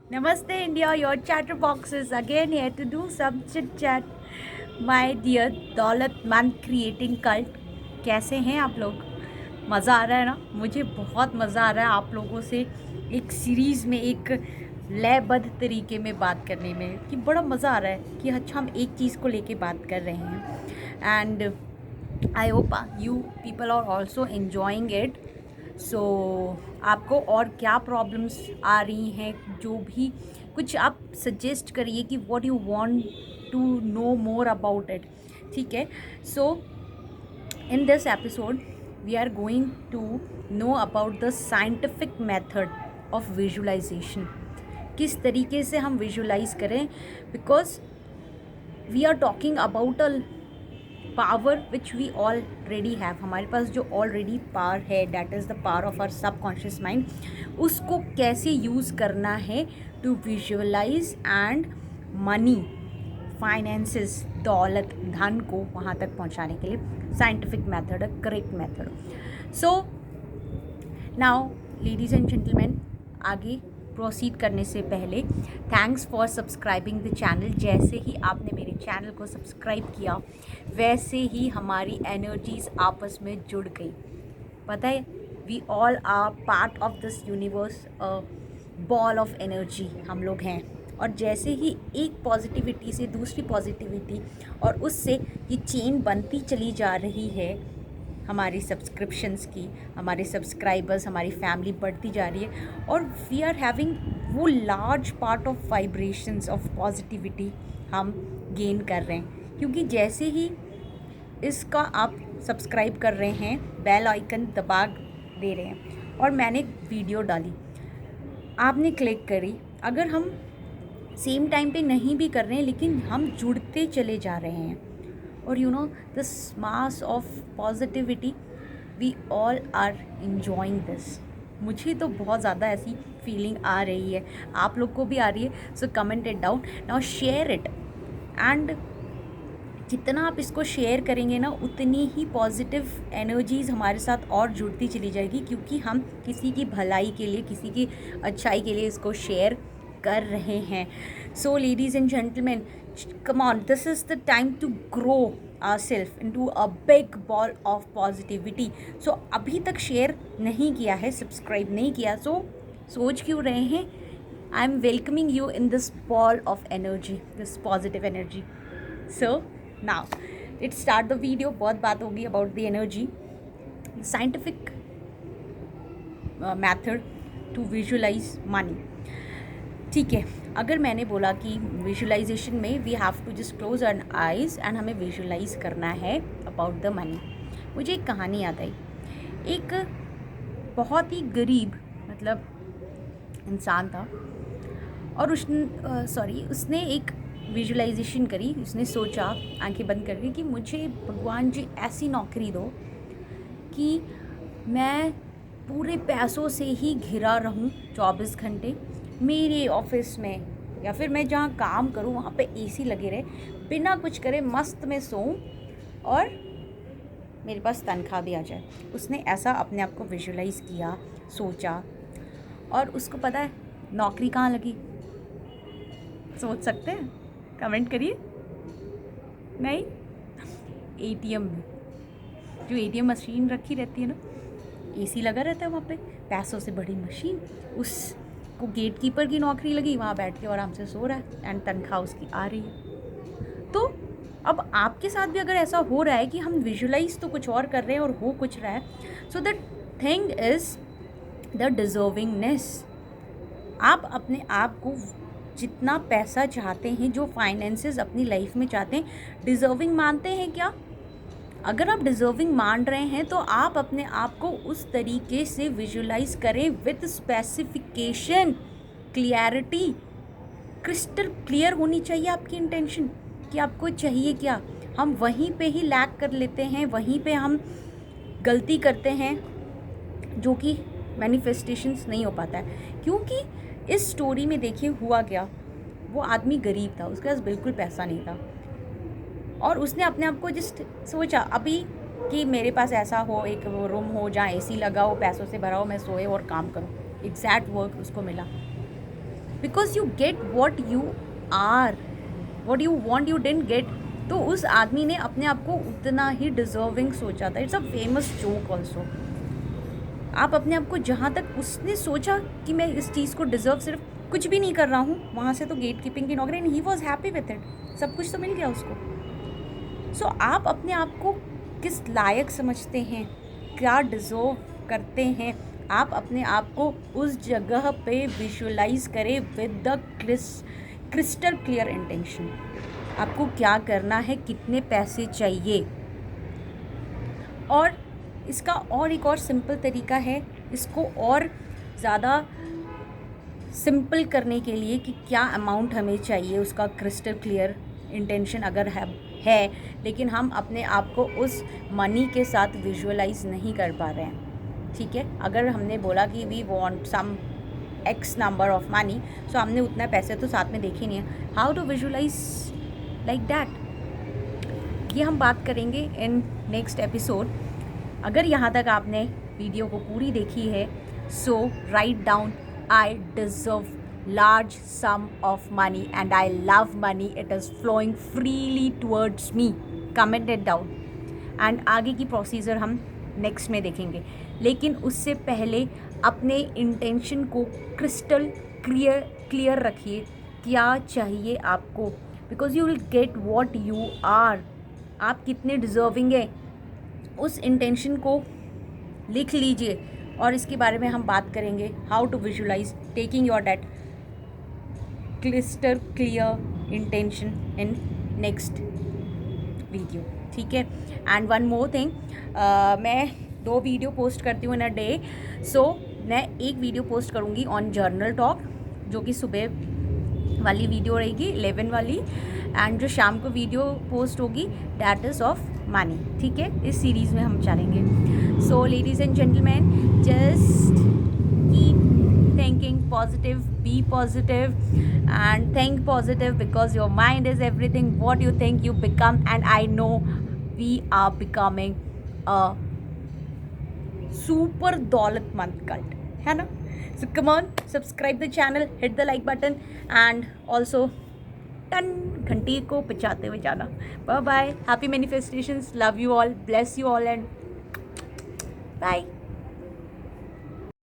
Namaste India, your chatterbox is again here to do some chit chat. My dear दौलतमंद creating cult, कैसे हैं आप लोग? मज़ा आ रहा है ना? मुझे बहुत मज़ा आ रहा है आप लोगों से एक सीरीज़ में एक लयबद्ध तरीके में बात करने में, कि बड़ा मज़ा आ रहा है कि अच्छा हम एक चीज़ को लेके बात कर रहे हैं and I hope you people are also enjoying it. So आपको और क्या प्रॉब्लम्स आ रही हैं, जो भी कुछ आप सजेस्ट करिए कि what you want to know more about it. ठीक है. So in this episode we are going to know about the scientific method of visualization. किस तरीके से हम विजुअलाइज करें, because we are talking about a power which we already have. हमारे पास जो ऑलरेडी पावर है, that is the power of our subconscious mind. उसको कैसे यूज़ करना है to visualize and money, finances, दौलत, धन को वहाँ तक पहुँचाने के लिए scientific method, a correct method. So now ladies and gentleman, आगे प्रोसीड करने से पहले thanks for subscribing the channel. जैसे ही आपने मेरे चैनल को सब्सक्राइब किया वैसे ही हमारी एनर्जीज आपस में जुड़ गई. पता है, we all are part of this universe, a ball of energy हम लोग हैं. और जैसे ही एक पॉजिटिविटी से दूसरी पॉजिटिविटी और उससे ये चेन बनती चली जा रही है, हमारी सब्सक्रिप्शंस की, हमारे सब्सक्राइबर्स, हमारी फैमिली बढ़ती जा रही है और वी आर हैविंग वो large part of vibrations of positivity हम गेन कर रहे हैं. क्योंकि जैसे ही इसका आप सब्सक्राइब कर रहे हैं, बेल आइकन दबा दे रहे हैं और मैंने वीडियो डाली, आपने क्लिक करी, अगर हम सेम टाइम पे नहीं भी कर रहे हैं लेकिन हम जुड़ते चले जा रहे हैं और you know this mass of positivity, we all are enjoying this. मुझे तो बहुत ज़्यादा ऐसी फीलिंग आ रही है, आप लोग को भी आ रही है. So comment it down now, share it. And जितना आप इसको शेयर करेंगे ना, उतनी ही पॉजिटिव एनर्जीज़ हमारे साथ और जुड़ती चली जाएगी, क्योंकि हम किसी की भलाई के लिए, किसी की अच्छाई के लिए इसको शेयर कर रहे हैं. सो ladies and gentleman, come on, this is the time to grow ourselves into a big ball of positivity. So अभी तक शेयर नहीं किया है, सब्सक्राइब नहीं किया, so सोच क्यों रहे हैं? I am welcoming you in this ball of energy, this positive energy. So now let's start the video. बहुत बात होगी about the energy. Scientific method to visualize money. ठीक है, अगर मैंने बोला कि विजुअलाइजेशन में we have to just close our eyes and हमें विजुअलाइज करना है अबाउट द मनी, मुझे एक कहानी याद आई. एक बहुत ही गरीब मतलब इंसान था और उसने एक विजुअलाइजेशन करी. उसने सोचा आंखें बंद करके कि मुझे भगवान जी ऐसी नौकरी दो कि मैं पूरे पैसों से ही घिरा रहूं 24 घंटे. मेरे ऑफिस में या फिर मैं जहाँ काम करूँ वहाँ पे एसी लगे रहे, बिना कुछ करे मस्त में सोऊं और मेरे पास तनख्वाह भी आ जाए. उसने ऐसा अपने आप को विजुअलाइज़ किया, सोचा, और उसको पता है नौकरी कहाँ लगी? सोच सकते हैं? कमेंट करिए. नहीं, एटीएम में. जो एटीएम मशीन रखी रहती है ना, एसी लगा रहता है वहाँ पे, पैसों से बड़ी मशीन. उसको गेट कीपर की नौकरी लगी, वहाँ बैठ के आराम से सो रहा है एंड तनख्वाह उसकी आ रही है. तो अब आपके साथ भी अगर ऐसा हो रहा है कि हम विजुअलाइज तो कुछ और कर रहे हैं और हो कुछ रहा है, so the thing is the deservingness. आप अपने आप को जितना पैसा चाहते हैं, जो फाइनेंसेस अपनी लाइफ में चाहते हैं, डिज़र्विंग मानते हैं क्या? अगर आप डिज़र्विंग मान रहे हैं तो आप अपने आप को उस तरीके से विजुअलाइज करें with specification, clarity. Crystal clear होनी चाहिए आपकी इंटेंशन कि आपको चाहिए क्या. हम वहीं पे ही लैक कर लेते हैं, वहीं पे हम गलती करते हैं, जो कि मैनिफेस्टेशंस नहीं हो पाता है. क्योंकि इस स्टोरी में देखिए हुआ क्या, वो आदमी गरीब था, उसके पास बिल्कुल पैसा नहीं था और उसने अपने आप को जस्ट सोचा अभी कि मेरे पास ऐसा हो, एक रूम हो जहाँ एसी लगा हो, पैसों से भरा हो, मैं सोए और काम करूँ. एग्जैक्ट वर्क उसको मिला. Because you get what you are, what you want you don't get. तो उस आदमी ने अपने आप को उतना ही डिजर्विंग सोचा था। It's a famous joke also. आप अपने आप को जहाँ तक उसने सोचा कि मैं इस चीज़ को डिज़र्व सिर्फ कुछ भी नहीं कर रहा हूँ, वहाँ से तो गेट कीपिंग की नौकरी, and he was happy with it, सब कुछ तो मिल गया उसको। सो आप अपने आप को किस लायक समझते हैं, क्या डिज़र्व करते हैं, आप अपने आप को उस जगह पे विजुअलाइज करें with the crystal clear intention. आपको क्या करना है, कितने पैसे चाहिए। और इसका और एक और सिंपल तरीका है, इसको और ज़्यादा सिंपल करने के लिए कि क्या अमाउंट हमें चाहिए, उसका क्रिस्टल क्लियर इंटेंशन अगर है लेकिन हम अपने आप को उस मनी के साथ विजुअलाइज नहीं कर पा रहे हैं, ठीक है। अगर हमने बोला कि we want some X number of money, so हमने उतना पैसे तो साथ में देखे नहीं है। How to visualize like that, ये हम बात करेंगे इन नेक्स्ट एपिसोड। अगर यहाँ तक आपने वीडियो को पूरी देखी है, so write down I deserve large sum of money and I love money, it is flowing freely towards me, comment it down। and आगे की प्रोसीजर हम नेक्स्ट में देखेंगे, लेकिन उससे पहले अपने इंटेंशन को क्रिस्टल क्लियर रखिए, क्या चाहिए आपको, because you will get what you are. आप कितने डिजर्विंग है, उस इंटेंशन को लिख लीजिए, और इसके बारे में हम बात करेंगे, how to visualize taking your date crystal clear intention in next video, ठीक है। एंड वन मोर थिंग, मैं 2 वीडियो पोस्ट करती हूँ इन अ डे। सो मैं एक वीडियो पोस्ट करूँगी ऑन जर्नल टॉक, जो कि सुबह वाली वीडियो रहेगी 11 वाली, एंड जो शाम को वीडियो पोस्ट होगी दैट इज़ ऑफ मनी, ठीक है। इस सीरीज़ में हम चलेंगे। सो ladies and gentleman, just keep thinking positive, be positive and think positive, because your mind is everything, what you think you become, and I know we are becoming a super दौलतमंद cult, है ना। So come on, subscribe the channel, hit the like button and also टन घंटी को बजाते हुए जाना। Bye bye, happy manifestations, love you all, bless you all and bye.